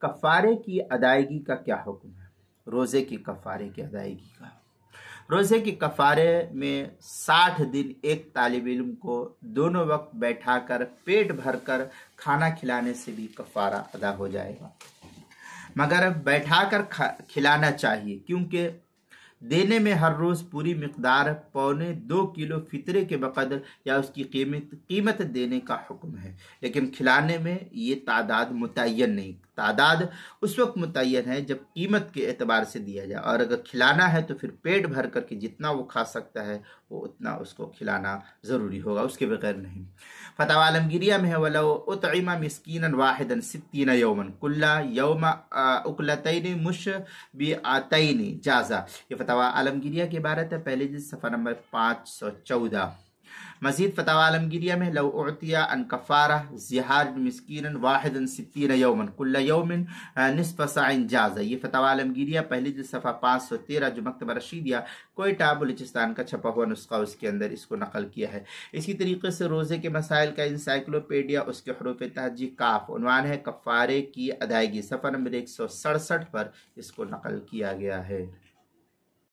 कफ़ारे की अदायगी का क्या हुक्म है? रोज़े की कफ़ारे की अदायगी का। रोज़े की कफ़ारे में 60 दिन एक तालिब इल्म को दोनों वक्त बैठाकर पेट भरकर खाना खिलाने से भी कफ़ारा अदा हो जाएगा, मगर बैठाकर खिलाना चाहिए, क्योंकि देने में हर रोज़ पूरी मिकदार 1.25 किलो फितरे के बक़दर या उसकी कीमत देने का हुक्म है। लेकिन खिलाने में ये तादाद मुतय्यन नहीं, तादाद उस वक्त मुतय्यन है जब कीमत के एतबार से दिया जाए, और अगर खिलाना है तो फिर पेट भर करके जितना वो खा सकता है वो उतना उसको खिलाना ज़रूरी होगा, उसके बगैर नहीं। फतवा आलमगिरिया में है, वलो उतइमा मिस्कीनन वाहिदन सित्तीन यौमन कुल्ला यौमा उकलतैन मुशबिअतैन जाज़ा। ये फतवा आलमगिरिया की इबारत है, पहले जिस सफ़ा नंबर 514। मजीद फतवा आलमगिरिया में लव उतिया अन कफ़ारा ज़िहार मिस्कीनन वाहिदन सित्तीन यौमन कुल्ला यौमिन निस्फ़ साइन जाज़ा। ये फतवा आलमगिरिया पहले जिस सफ़ा 513 जो मकतबा रशीदिया कोयटा बलूचिस्तान का छपा हुआ नुस्खा, उसके अंदर इसको नकल किया है। इसी तरीके से रोज़े के मसाइल का इंसाइक्लोपीडिया, उसके हरूफ तहजी काफ, उन्वान है कफ़ारे की अदायगी, सफ़ा नंबर 167 पर इसको नकल किया गया है।